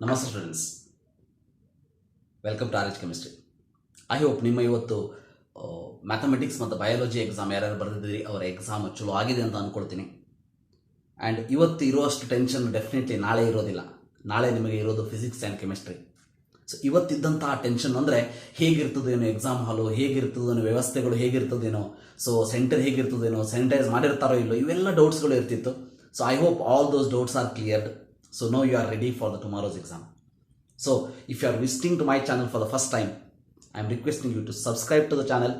ನಮಸ್ತೆ students, welcome to RHchemistry. I hope ನಿಮ್ಮ ಇವತ್ತು ಮ್ಯಾಥಮೆಟಿಕ್ಸ್ ಮತ್ತು ಬಯಾಲಜಿ ಎಕ್ಸಾಮ್ ಯಾರ್ಯಾರು ಬರೆದಿದ್ದೀರಿ ಅವರ ಎಕ್ಸಾಮ್ ಚಲೋ ಆಗಿದೆ ಅಂತ ಅಂದ್ಕೊಳ್ತೀನಿ. ಆ್ಯಂಡ್ ಇವತ್ತು ಇರುವಷ್ಟು ಟೆನ್ಷನ್ ಡೆಫಿನೆಟ್ಲಿ ನಾಳೆ ಇರೋದಿಲ್ಲ. ನಾಳೆ ನಿಮಗೆ ಇರೋದು ಫಿಸಿಕ್ಸ್ ಆ್ಯಂಡ್ ಕೆಮಿಸ್ಟ್ರಿ. ಸೊ ಇವತ್ತಿದ್ದಂತಹ ಟೆನ್ಷನ್ ಅಂದರೆ ಹೇಗಿರ್ತದೇನೋ ಎಕ್ಸಾಮ್ ಹಾಲು, ಹೇಗಿರ್ತದೇನೋ ವ್ಯವಸ್ಥೆಗಳು ಹೇಗಿರ್ತದೇನೋ, ಸೊ ಸೆಂಟರ್ ಹೇಗಿರ್ತದೇನೋ, ಸ್ಯಾನಿಟೈಸ್ ಮಾಡಿರ್ತಾರೋ ಇಲ್ಲೋ, ಇವೆಲ್ಲ ಡೌಟ್ಸ್ಗಳು ಇರ್ತಿತ್ತು. So I hope all those doubts are cleared. So now you are ready for the tomorrow's exam. So if you are visiting to my channel for the first time, I am requesting you to subscribe to the channel.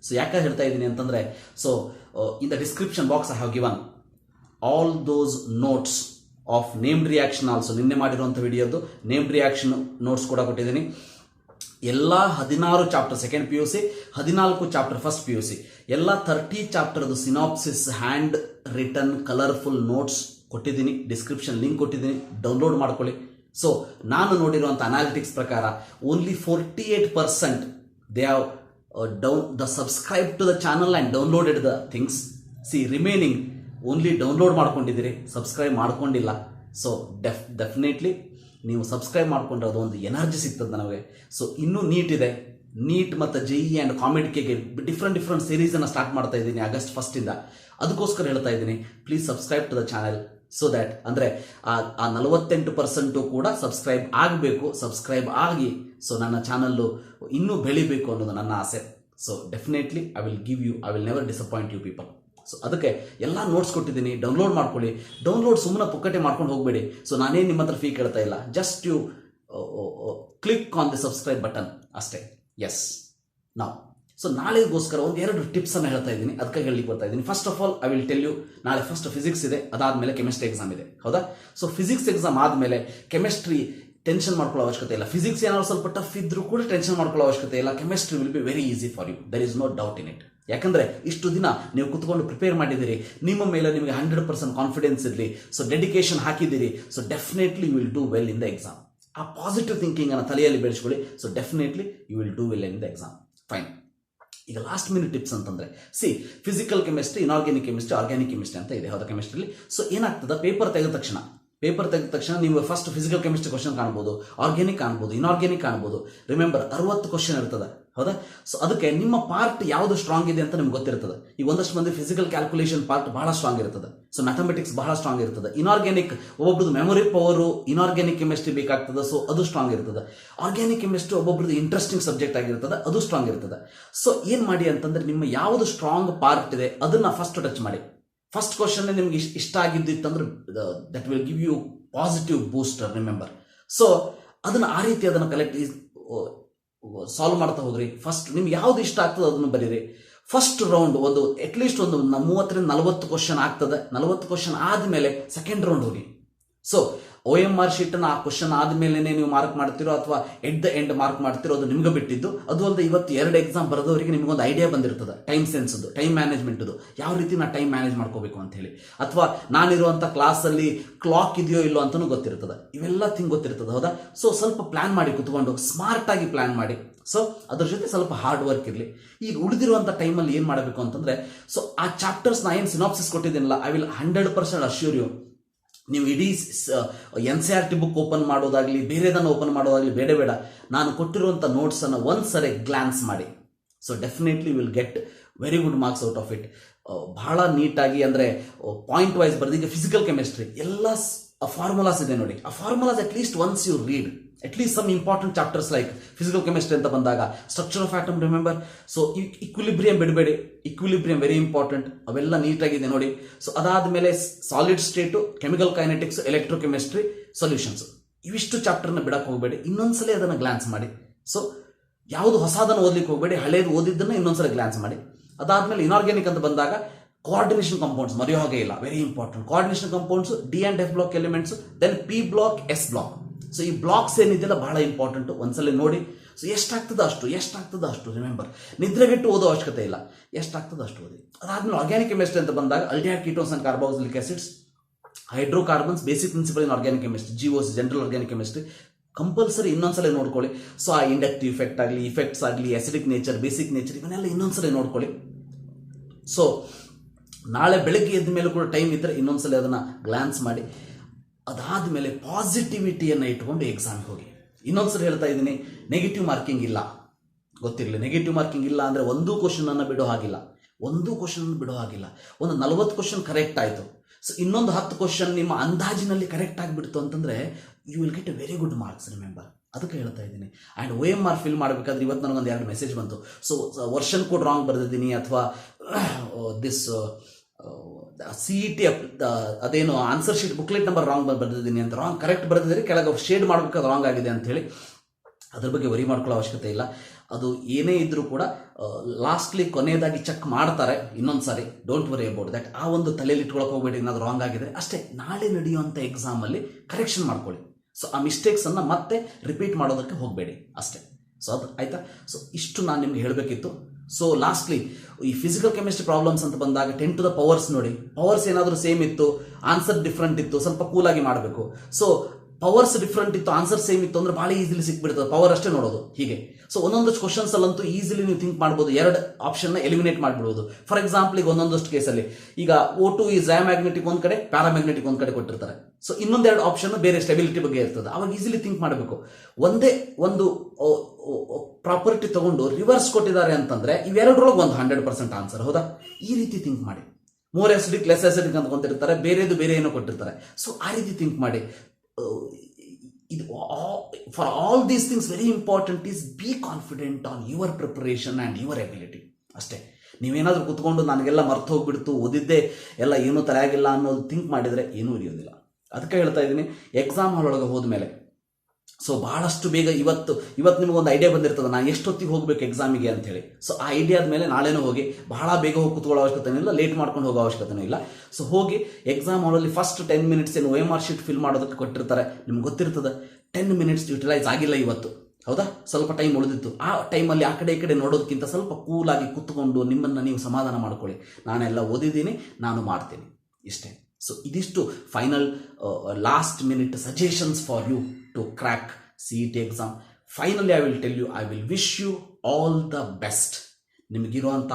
So ಯಾಕೆ ಹೇಳ್ತಾ ಇದ್ದೀನಿ ಅಂತಂದರೆ, so in the description box I have given all those notes of named reaction also. ನಿನ್ನೆ ಮಾಡಿರುವಂಥ ವಿಡಿಯೋದು named reaction notes ಕೂಡ ಕೊಟ್ಟಿದ್ದೀನಿ. ಎಲ್ಲ 16 chapter second PUC, 14 chapter first PUC, ಎಲ್ಲ 30 ಚಾಪ್ಟರ್ದು synopsis hand written colourful notes ಕೊಟ್ಟಿದ್ದೀನಿ. ಡಿಸ್ಕ್ರಿಪ್ಷನ್ ಲಿಂಕ್ ಕೊಟ್ಟಿದ್ದೀನಿ, download ಮಾಡ್ಕೊಳ್ಳಿ. ಸೊ ನಾನು ನೋಡಿರುವಂಥ ಅನಾಲಿಟಿಕ್ಸ್ ಪ್ರಕಾರ only 48% they have the subscribe to the channel and downloaded the things. Remaining only download ಮಾಡ್ಕೊಂಡಿದ್ದೀರಿ, subscribe ಮಾಡ್ಕೊಂಡಿಲ್ಲ. ಸೊ ಡೆಫಿನೆಟ್ಲಿ ನೀವು ಸಬ್ಸ್ಕ್ರೈಬ್ ಮಾಡ್ಕೊಂಡ್ರೆ ಅದೊಂದು ಎನರ್ಜಿ ಸಿಗ್ತದೆ ನಮಗೆ. ಸೊ ಇನ್ನೂ ನೀಟ್ ಇದೆ, ನೀಟ್ ಮತ್ತು JEE ಆ್ಯಂಡ್ ಕಾಮೆಡಿಕೆಗೆ ಡಿಫ್ರೆಂಟ್ ಸೀರೀಸನ್ನು ಸ್ಟಾರ್ಟ್ ಮಾಡ್ತಾ ಇದ್ದೀನಿ ಆಗಸ್ಟ್ 1 ಅದಕ್ಕೋಸ್ಕರ ಹೇಳ್ತಾ ಇದ್ದೀನಿ, please subscribe to the channel. So that ಅಂದರೆ ಆ 48% ಕೂಡ ಸಬ್ಸ್ಕ್ರೈಬ್ ಆಗಬೇಕು. ಸಬ್ಸ್ಕ್ರೈಬ್ ಆಗಿ ಸೊ ನನ್ನ ಚಾನಲ್ಲು ಇನ್ನೂ ಬೆಳಿಬೇಕು ಅನ್ನೋದು ನನ್ನ ಆಸೆ. So definitely I will never disappoint you people. So ಅದಕ್ಕೆ ಎಲ್ಲ ನೋಟ್ಸ್ ಕೊಟ್ಟಿದ್ದೀನಿ, ಡೌನ್ಲೋಡ್ ಮಾಡ್ಕೊಳ್ಳಿ. ಡೌನ್ಲೋಡ್ ಸುಮ್ಮನೆ ಪುಕ್ಕಟೆ ಮಾಡ್ಕೊಂಡು ಹೋಗಬೇಡಿ. ಸೊ ನಾನೇನು ನಿಮ್ಮ ಹತ್ರ ಫೀ ಕೇಳ್ತಾ ಇಲ್ಲ, just you click on the subscribe button ಅಷ್ಟೇ. ಎಸ್ ನಾವು ಸೊ ನಾಳೆಗೋಸ್ಕರ ಒಂದೆರಡು ಟಿಪ್ಸನ್ನು ಹೇಳ್ತಾ ಇದ್ದೀನಿ, ಅದಕ್ಕೆ ಹೇಳಲಿಕ್ಕೆ ಬರ್ತಾ ಇದ್ದೀನಿ. First of all I will tell you, ನಾಳೆ ಫಸ್ಟ್ ಫಿಸಿಕ್ಸ್ ಇದೆ, ಅದಾದಮೇಲೆ ಕೆಮಿಸ್ಟ್ರಿ ಎಕ್ಸಾಮ್ ಇದೆ, ಹೌದಾ? ಸೊ ಫಿಸಿಕ್ಸ್ ಎಕ್ಸಾಮ್ ಆದಮೇಲೆ ಕೆಮಿಸ್ಟ್ರಿ ಟೆನ್ಷನ್ ಮಾಡ್ಕೊಳ್ಳೋ ಅವಶ್ಯಕತೆ ಇಲ್ಲ. ಫಿಸಿಕ್ಸ್ ಏನಾದ್ರು ಸ್ವಲ್ಪ ಟಫ್ ಇದ್ರೂ ಕೂಡ ಟೆನ್ಷನ್ ಮಾಡ್ಕೊಳ್ಳೋ ಅವಶ್ಯಕತೆ ಇಲ್ಲ. Chemistry will be very easy for you, there is no doubt in it. ಯಾಕಂದರೆ ಇಷ್ಟು ದಿನ ನೀವು ಕುತ್ಕೊಂಡು ಪ್ರಿಪೇರ್ ಮಾಡಿದ್ದೀರಿ, ನಿಮ್ಮ ಮೇಲೆ ನಿಮಗೆ 100% ಕಾನ್ಫಿಡೆನ್ಸ್ ಇರಲಿ, ಸೊ ಡೆಡಿಕೇಶನ್ ಹಾಕಿದ್ದೀರಿ. So definitely you will do well in the exam. ಆ ಪಾಸಿಟಿವ್ ಥಿಂಕಿಂಗನ್ನು ತಲೆಯಲ್ಲಿ ಬೆಳೆಸ್ಕೊಳ್ಳಿ. So definitely you will do well in the exam. Fine. ಈಗ ಲಾಸ್ಟ್ ಮಿನಿಟ್ ಟಿಪ್ಸ್ ಅಂತಂದರೆ, physical chemistry, inorganic chemistry, organic chemistry ಅಂತ ಇದೆ, ಹೌದಾ? ಕೆಮಿಸ್ಟ್ರಿಲಿ ಸೊ ಏನಾಗ್ತದೆ, ಪೇಪರ್ ತೆಗೆದ ತಕ್ಷಣ ನೀವು ಫಸ್ಟ್ ಫಿಸಿಕಲ್ ಕೆಮಿಸ್ಟ್ರಿ ಕ್ವಶನ್ ಕಾಣ್ಬೋದು, ಆರ್ಗ್ಯಾನಿಕ್ ಕಾಣ್ಬೋದು, ಇನಾರ್ಗ್ಯಾನಿಕ್ ಕಾಣ್ಬೋದು. ರಿಮೆಂಬರ್ 60 ಕ್ವಶನ್ ಇರ್ತದೆ, ಹೌದಾ? ಸೊ ಅದಕ್ಕೆ ನಿಮ್ಮ ಪಾರ್ಟ್ ಯಾವುದು ಸ್ಟ್ರಾಂಗ್ ಇದೆ ಅಂತ ನಿಮ್ಗೆ ಗೊತ್ತಿರ್ತದೆ. ಈಗ ಒಂದಷ್ಟು ಮಂದಿ ಫಿಸಿಕಲ್ ಕ್ಯಾಲ್ಕುಲೇಷನ್ ಪಾರ್ಟ್ ಬಹಳ ಸ್ಟ್ರಾಂಗ್ ಇರ್ತದೆ, ಸೊ ಮ್ಯಾಥಮೆಟಿಕ್ಸ್ ಬಹಳ ಸ್ಟ್ರಾಂಗ್ ಇರ್ತದೆ. ಇನಾರ್ಗ್ಯಾನಿಕ್ ಒಬ್ಬೊಬ್ರದ್ದು ಮೆಮೊರಿ ಪವರು ಇನಾರ್ಗ್ಯಾನಿಕ್ ಕೆಮಿಸ್ಟ್ರಿ ಬೇಕಾಗ್ತದೆ, ಸೊ ಅದು ಸ್ಟ್ರಾಂಗ್ ಇರ್ತದೆ. ಆರ್ಗ್ಯಾನಿಕ್ ಕೆಮಿಸ್ಟ್ರಿ ಒಬ್ಬೊಬ್ರದ್ದು ಇಂಟ್ರೆಸ್ಟಿಂಗ್ ಸಬ್ಜೆಕ್ಟ್ ಆಗಿರ್ತದೆ, ಅದು ಸ್ಟ್ರಾಂಗ್ ಇರ್ತದೆ. ಸೊ ಏನು ಮಾಡಿ ಅಂತಂದ್ರೆ, ನಿಮ್ಮ ಯಾವುದು ಸ್ಟ್ರಾಂಗ್ ಪಾರ್ಟ್ ಇದೆ ಅದನ್ನ ಫಸ್ಟ್ ಟಚ್ ಮಾಡಿ. ಫಸ್ಟ್ ಕ್ವಶನ್ ನಿಮ್ಗೆ ಇಷ್ಟ ಆಗಿದ್ದಿತ್ತಂದ್ರೆ that will give you positive booster, remember. So ಅದನ್ನು ಆ ರೀತಿ ಅದನ್ನು ಕಲೆಕ್ಟ್ ಸಾಲ್ವ್ ಮಾಡ್ತಾ ಹೋಗ್ರಿ. ಫಸ್ಟ್ ನಿಮ್ಗೆ ಯಾವ್ದು ಇಷ್ಟ ಆಗ್ತದೆ ಅದನ್ನು ಬರೀರಿ. ಫಸ್ಟ್ ರೌಂಡ್ ಒಂದು ಅಟ್ಲೀಸ್ಟ್ ಒಂದು 30 ರಿಂದ 40 ಕ್ವಶನ್ ಆಗ್ತದೆ. 40 ಕ್ವಶನ್ ಆದಮೇಲೆ ಸೆಕೆಂಡ್ ರೌಂಡ್ ಹೋಗಿ. ಸೊ OMR ಶೀಟನ್ನು ಆ ಕ್ವಶನ್ ಆದಮೇಲೆ ನೀವು ಮಾರ್ಕ್ ಮಾಡ್ತಿರೋ ಅಥವಾ ಎಟ್ ದ ಎಂಡ್ ಮಾರ್ಕ್ ಮಾಡ್ತಿರೋ, ಅದು ನಿಮ್ಗೆ ಬಿಟ್ಟಿದ್ದು. ಅದು ಅಲ್ಲದೆ ಇವತ್ತು 2 ಎಕ್ಸಾಮ್ ಬರೆದವರಿಗೆ ನಿಮ್ಗೊಂದು ಐಡಿಯಾ ಬಂದಿರ್ತದೆ, ಟೈಮ್ ಸೆನ್ಸ್ದು, ಟೈಮ್ ಮ್ಯಾನೇಜ್ಮೆಂಟ್ದು, ಯಾವ ರೀತಿ ನಾ ಟೈಮ್ ಮ್ಯಾನೇಜ್ ಮಾಡ್ಕೋಬೇಕು ಅಂತ ಹೇಳಿ. ಅಥವಾ ನಾನಿರುವಂಥ ಕ್ಲಾಸಲ್ಲಿ ಕ್ಲಾಕ್ ಇದೆಯೋ ಇಲ್ಲೋ ಅಂತಲೂ ಗೊತ್ತಿರ್ತದೆ. ಇವೆಲ್ಲ ಥಿಂಗ್ ಗೊತ್ತಿರ್ತದೆ, ಹೌದಾ? ಸೊ ಸ್ವಲ್ಪ ಪ್ಲಾನ್ ಮಾಡಿ, ಕುತ್ಕೊಂಡು ಸ್ಮಾರ್ಟ್ ಆಗಿ ಪ್ಲಾನ್ ಮಾಡಿ. ಸೊ ಅದ್ರ ಜೊತೆ ಸ್ವಲ್ಪ ಹಾರ್ಡ್ ವರ್ಕ್ ಇರಲಿ. ಈಗ ಉಳಿದಿರುವಂಥ ಟೈಮಲ್ಲಿ ಏನು ಮಾಡಬೇಕು ಅಂತಂದರೆ, ಸೊ ಆ ಚಾಪ್ಟರ್ಸ್ ನಾ ಏನು ಸಿನಾಪ್ಸಿಸ್ ಕೊಟ್ಟಿದ್ದೀನಲ್ಲ, ಐ ವಿಲ್ 100% ಅಶ್ಯೂರ್ ಯು, ನೀವು ಇಡೀ NCERT ಬುಕ್ ಓಪನ್ ಮಾಡೋದಾಗಲಿ, ಬೇರೆದನ್ನು ಓಪನ್ ಮಾಡೋದಾಗಲಿ ಬೇಡ. ನಾನು ಕೊಟ್ಟಿರುವಂಥ ನೋಟ್ಸನ್ನು ಒಂದ್ಸರಿ ಗ್ಲಾನ್ಸ್ ಮಾಡಿ. So definitely will get very good marks out of it. ಬಹಳ ನೀಟಾಗಿ ಅಂದರೆ ಪಾಯಿಂಟ್ ವೈಸ್ ಬರೆದು. ಈಗ ಫಿಸಿಕಲ್ ಕೆಮಿಸ್ಟ್ರಿ ಎಲ್ಲ ಫಾರ್ಮುಲಾಸ್ ಇದೆ ನೋಡಿ. ಆ formulas at least once you read, at least some important chapters like physical chemistry ಅಂತ ಬಂದಾಗ structure of atom, remember. So equilibrium ಬಿಡಬೇಡಿ, ಇಕ್ವಿಲಿಬ್ರಿಯಂ ವೆರಿ ಇಂಪಾರ್ಟೆಂಟ್, ಅವೆಲ್ಲ ನೀಟಾಗಿದೆ ನೋಡಿ. ಸೊ ಅದಾದಮೇಲೆ solid state, chemical kinetics, electrochemistry, solutions, ಇವಿಷ್ಟು ಚಾಪ್ಟರ್ನ ಬಿಡಕ್ಕೆ ಹೋಗಬೇಡಿ. ಇನ್ನೊಂದ್ಸಲ ಅದನ್ನು ಗ್ಲಾನ್ಸ್ ಮಾಡಿ. ಸೊ ಯಾವುದು ಹೊಸದನ್ನು ಓದಲಿಕ್ಕೆ ಹೋಗಬೇಡಿ, ಹಳೇದು ಓದಿದ್ದನ್ನು ಇನ್ನೊಂದ್ಸಲ ಗ್ಲಾನ್ಸ್ ಮಾಡಿ. ಅದಾದಮೇಲೆ ಇನಾರ್ಗ್ಯಾನಿಕ್ ಅಂತ ಬಂದಾಗ ಕೋಆರ್ಡಿನೇಷನ್ ಕಾಂಪೌಂಡ್ಸ್ ಮರೆಯೋ ಹಾಗೆ ಇಲ್ಲ, very important. Coordination compounds, D and F block elements, then P block, S block. So ಈ ಬ್ಲಾಕ್ಸ್ ಏನಿದೆಯಲ್ಲ ಬಹಳ ಇಂಪಾರ್ಟೆಂಟ್, ಒಂದ್ಸಲ ನೋಡಿ. ಸೊ ಎಷ್ಟಾಗ್ತದೆ ಅಷ್ಟು ರಿಮೆಂಬರ್. ನಿದ್ರೆಗೆಟ್ಟು ಓದೋ ಅವಶ್ಯಕತೆ ಇಲ್ಲ, ಎಷ್ಟಾಗ್ತದೆ ಅಷ್ಟು ಓದಿ. ಅದಾದ್ಮೇಲೆ ಆರ್ಗ್ಯಾನಿಕ್ ಕೆಮಿಸ್ಟ್ರಿ ಅಂತ ಬಂದಾಗ aldehyde ketones and carboxylic acids, hydrocarbons, basic principal in organic chemistry, GOC general organic chemistry compulsory ಇನ್ನೊಂದ್ಸಲ ನೋಡ್ಕೊಳ್ಳಿ. ಸೊ ಆ ಇಂಡಕ್ಟಿವ್ ಇಫೆಕ್ಟ್ ಆಗಲಿ, ಇಫೆಕ್ಟ್ಸ್ ಆಗಲಿ, ಅಸಿಡಿಕ್ ನೇಚರ್, ಬೇಸಿಕ್ ನೇಚರ್, ಇವನ್ನೆಲ್ಲ ಇನ್ನೊಂದ್ಸಲ ನೋಡ್ಕೊಳ್ಳಿ. ಸೊ ನಾಳೆ ಬೆಳಗ್ಗೆ ಎದ್ದ ಮೇಲೆ ಕೂಡ ಟೈಮ್ ಇದ್ದರೆ ಇನ್ನೊಂದ್ಸಲ ಅದನ್ನು ಗ್ಲಾನ್ಸ್ ಮಾಡಿ. ಅದಾದಮೇಲೆ ಪಾಸಿಟಿವಿಟಿಯನ್ನು ಇಟ್ಕೊಂಡು ಎಕ್ಸಾಮ್ಗೆ ಹೋಗಿ. ಇನ್ನೊಂದ್ಸರಿ ಹೇಳ್ತಾ ಇದ್ದೀನಿ, ನೆಗೆಟಿವ್ ಮಾರ್ಕಿಂಗ್ ಇಲ್ಲ, ಗೊತ್ತಿರಲಿ. ನೆಗೆಟಿವ್ ಮಾರ್ಕಿಂಗ್ ಇಲ್ಲ ಅಂದರೆ ಒಂದೂ ಕ್ವಶನನ್ನು ಬಿಡೋ ಹಾಗಿಲ್ಲ, ಒಂದು 40 ಕ್ವಶನ್ ಕರೆಕ್ಟ್ ಆಯಿತು. ಸೊ ಇನ್ನೊಂದು 10 ಕ್ವಶನ್ ನಿಮ್ಮ ಅಂದಾಜಿನಲ್ಲಿ ಕರೆಕ್ಟ್ ಆಗಿಬಿಡ್ತು ಅಂತಂದರೆ you will get a very good marks, remember. ಅದಕ್ಕೆ ಹೇಳ್ತಾ ಇದ್ದೀನಿ. ಆ್ಯಂಡ್ OMR ಫಿಲ್ ಮಾಡಬೇಕಾದ್ರೆ ಇವತ್ತು ನನಗೊಂದು 2 ಮೆಸೇಜ್ ಬಂತು. ಸೊ ವರ್ಷನ್ ಕೋಡ್ ರಾಂಗ್ ಬರೆದಿದ್ದೀನಿ, ಅಥವಾ ದಿಸ್ CET ಅದೇನು answer sheet booklet number wrong ಬರೆದಿದ್ದೀನಿ ಅಂತ. ರಾಂಗ್ ಕರೆಕ್ಟ್ ಬರೆದಿದ್ದೀರಿ, ಕೆಳಗೆ ಶೇಡ್ ಮಾಡಬೇಕಾದ್ರೆ ರಾಂಗ್ ಆಗಿದೆ ಅಂಥೇಳಿ. ಅದ್ರ ಬಗ್ಗೆ ವರಿ ಮಾಡ್ಕೊಳ್ಳೋ ಅವಶ್ಯಕತೆ ಇಲ್ಲ. ಅದು ಏನೇ ಇದ್ದರೂ ಕೂಡ ಲಾಸ್ಟ್ಲಿ ಕೊನೆಯದಾಗಿ ಚೆಕ್ ಮಾಡ್ತಾರೆ ಇನ್ನೊಂದು ಸಾರಿ. Don't worry about that. ಆ ಒಂದು ತಲೆಯಲ್ಲಿ ಇಟ್ಕೊಳಕ್ಕೆ ಹೋಗ್ಬೇಡಿ. ಏನಾದರೂ ರಾಂಗ್ ಆಗಿದೆ ಅಷ್ಟೇ, ನಾಳೆ ನಡೆಯುವಂಥ ಎಕ್ಸಾಮಲ್ಲಿ ಕರೆಕ್ಷನ್ ಮಾಡ್ಕೊಳ್ಳಿ. ಸೊ ಆ ಮಿಸ್ಟೇಕ್ಸನ್ನು ಮತ್ತೆ ರಿಪೀಟ್ ಮಾಡೋದಕ್ಕೆ ಹೋಗಬೇಡಿ ಅಷ್ಟೇ. ಸೊ ಅದು ಆಯಿತಾ. ಸೊ ಇಷ್ಟು ನಾನು ನಿಮ್ಗೆ ಹೇಳಬೇಕಿತ್ತು. ಸೊ ಲಾಸ್ಟ್ಲಿ ಈ ಫಿಸಿಕಲ್ ಕೆಮಿಸ್ಟ್ರಿ ಪ್ರಾಬ್ಲಮ್ಸ್ ಅಂತ ಬಂದಾಗ 10 to the powers ನೋಡಿ. ಪವರ್ಸ್ ಏನಾದರೂ ಸೇಮ್ ಇತ್ತು, ಆನ್ಸರ್ ಡಿಫ್ರೆಂಟ್ ಇತ್ತು, ಸ್ವಲ್ಪ ಕೂಲಾಗಿ ಮಾಡಬೇಕು. ಸೊ ಪವರ್ಸ್ ಡಿಫ್ರೆಂಟ್ ಇತ್ತು, ಆನ್ಸರ್ ಸೇಮ್ ಇತ್ತು ಅಂದರೆ ಭಾಳ ಈಸಿಲಿ ಸಿಕ್ಬಿಡ್ತದೆ. ಪವರ್ ಅಷ್ಟೇ ನೋಡೋದು ಹೀಗೆ. ಸೊ ಒಂದೊಂದಷ್ಟು ಕ್ವಶನ್ಸ್ ಅಲ್ಲಂತೂ ಈಸಿಲಿ ನೀವು ಥಿಂಕ್ ಮಾಡ್ಬೋದು, 2 ಆಪ್ಷನ್ನ ಎಲಿಮಿನೇಟ್ ಮಾಡಿಬಿಡ್ಬೋದು. ಫಾರ್ ಎಕ್ಸಾಂಪಲ್ ಈಗ ಒಂದೊಂದಷ್ಟು ಕೇಸಲ್ಲಿ ಈಗ O2 ಈಸ್ ಮ್ಯಾಗ್ನೆಟಿಕ್ ಒಂದು ಕಡೆ, ಪ್ಯಾರಾಮ್ಯಾಗ್ನೆಟಿಕ್ ಒಂದು ಕಡೆ ಕೊಟ್ಟಿರ್ತಾರೆ. ಸೊ ಇನ್ನೊಂದೆರಡು ಆಪ್ಷನ್ ಬೇರೆ ಸ್ಟೆಬಿಲಿಟಿ ಬಗ್ಗೆ ಇರ್ತದೆ. ಅವಾಗ ಈಸಿಲಿ ಥಿಂಕ್ ಮಾಡಬೇಕು. ಒಂದೇ ಒಂದು ಪ್ರಾಪರ್ಟಿ ತಗೊಂಡು ರಿವರ್ಸ್ ಕೊಟ್ಟಿದ್ದಾರೆ ಅಂತಂದ್ರೆ ಇವೆರಡರೊಳಗೆ ಒಂದು 100% ಆನ್ಸರ್, ಹೌದಾ? ಈ ರೀತಿ ಥಿಂಕ್ ಮಾಡಿ. ಮೋರ್ ಆಸಿಡಿಕ್ ಲೆಸ್ ಆಸಿಡಿಕ್ ಅಂತ ಕೊಂತಿರ್ತಾರೆ, ಬೇರೆದು ಬೇರೆ ಏನೋ ಕೊಟ್ಟಿರ್ತಾರೆ. ಸೊ ಆ ರೀತಿ ಥಿಂಕ್ ಮಾಡಿ. ಇದು for all these things very important is be confident on your preparation and your ability ಅಷ್ಟೇ. ನೀವೇನಾದರೂ ಕುತ್ಕೊಂಡು ನನಗೆಲ್ಲ ಮರ್ತು ಹೋಗ್ಬಿಡ್ತು, ಓದಿದ್ದೆ ಎಲ್ಲ ಏನೂ ತಲೆಯಾಗಿಲ್ಲ ಅನ್ನೋದು ಥಿಂಕ್ ಮಾಡಿದರೆ ಏನೂ ಉಳಿಯೋದಿಲ್ಲ. ಅದಕ್ಕೆ ಹೇಳ್ತಾ ಇದ್ದೀನಿ, ಎಕ್ಸಾಮ್ ಹಾಲ್ ಒಳಗೆ ಹೋದ್ಮೇಲೆ ಸೊ ಭಾಳಷ್ಟು ಬೇಗ ಇವತ್ತು ನಿಮಗೊಂದು ಐಡಿಯಾ ಬಂದಿರ್ತದೆ, ನಾನು ಎಷ್ಟೊತ್ತಿಗೆ ಹೋಗಬೇಕು ಎಕ್ಸಾಮಿಗೆ ಅಂತೇಳಿ. ಸೊ ಆ ಐಡಿಯಾದ ಮೇಲೆ ನಾಳೆನೂ ಹೋಗಿ, ಬಹಳ ಬೇಗ ಹೋಗಿ ಕೂತ್ಕೊಳ್ಳೋ ಅವಶ್ಯಕತೆ ಇಲ್ಲ, ಲೇಟ್ ಮಾಡ್ಕೊಂಡು ಹೋಗೋ ಅವಶ್ಯಕತೆ ಇಲ್ಲ. ಸೊ ಹೋಗಿ ಎಕ್ಸಾಮ್ ಹಾಲಲ್ಲಿ ಫಸ್ಟ್ 10 ಮಿನಿಟ್ಸ್ ಏನು OMR ಶೀಟ್ ಫಿಲ್ ಮಾಡೋದಕ್ಕೆ ಕೊಟ್ಟಿರ್ತಾರೆ, ನಿಮ್ಗೆ ಗೊತ್ತಿರ್ತದೆ 10 ಮಿನಿಟ್ಸ್ ಯುಟಿಲೈಸ್ ಆಗಿಲ್ಲ ಇವತ್ತು, ಹೌದಾ? ಸ್ವಲ್ಪ ಟೈಮ್ ಉಳಿದಿತ್ತು. ಆ ಟೈಮಲ್ಲಿ ಆ ಕಡೆ ಈ ಕಡೆ ನೋಡೋದಕ್ಕಿಂತ ಸ್ವಲ್ಪ ಕೂಲಾಗಿ ಕೂತ್ಕೊಂಡು ನಿಮ್ಮನ್ನು ನೀವು ಸಮಾಧಾನ ಮಾಡ್ಕೊಳ್ಳಿ. ನಾನೆಲ್ಲ ಓದಿದ್ದೀನಿ, ನಾನು ಮಾಡ್ತೀನಿ, ಇಷ್ಟೇ. ಸೊ ಇದಿಷ್ಟು final last minute suggestions for you to crack CET exam. Finally I will tell you, I will wish you all the best. ನಿಮಗಿರುವಂಥ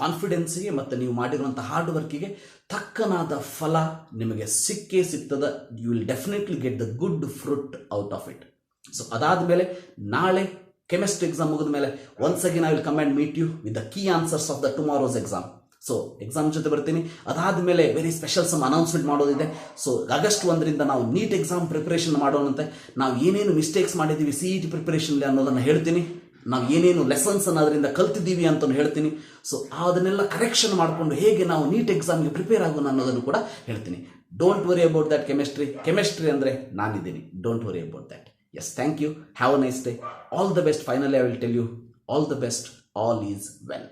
ಕಾನ್ಫಿಡೆನ್ಸಿಗೆ ಮತ್ತು ನೀವು ಮಾಡಿರುವಂಥ ಹಾರ್ಡ್ ವರ್ಕಿಗೆ ತಕ್ಕನಾದ ಫಲ ನಿಮಗೆ ಸಿಕ್ಕೇ ಸಿಗ್ತದೆ. You will definitely get the good fruit out of it. So ಅದಾದಮೇಲೆ ನಾಳೆ ಕೆಮಿಸ್ಟ್ರಿ ಎಕ್ಸಾಮ್ ಮುಗಿದ ಮೇಲೆ once again I will come and meet you with the key answers of the tomorrow's exam. So exam ಜೊತೆ ಬರ್ತೀನಿ. ಅದಾದಮೇಲೆ very special some announcement ಮಾಡೋದಿದೆ. So August 1ರಿಂದ ನಾವು ನೀಟ್ ಎಕ್ಸಾಮ್ ಪ್ರಿಪರೇಷನ್ ಮಾಡೋಣಂತೆ. ನಾವು ಏನೇನು ಮಿಸ್ಟೇಕ್ಸ್ ಮಾಡಿದ್ದೀವಿ CET ಪ್ರಿಪರೇಷನ್ಲಿ ಅನ್ನೋದನ್ನು ಹೇಳ್ತೀನಿ. ನಾವು ಏನೇನು ಲೆಸನ್ಸನ್ನು ಅದರಿಂದ ಕಲ್ತಿದ್ದೀವಿ ಅಂತಲೂ ಹೇಳ್ತೀನಿ. ಸೊ ಅದನ್ನೆಲ್ಲ ಕರೆಕ್ಷನ್ ಮಾಡಿಕೊಂಡು ಹೇಗೆ ನಾವು ನೀಟ್ ಎಕ್ಸಾಮ್ಗೆ ಪ್ರಿಪೇರ್ ಆಗೋಣ ಅನ್ನೋದನ್ನು ಕೂಡ ಹೇಳ್ತೀನಿ. Don't worry about that. Chemistry ಅಂದರೆ ನಾನಿದ್ದೀನಿ. Don't worry about that. Yes, thank you. Have a nice day. All the best. Finally I will tell you, all the best. All is well.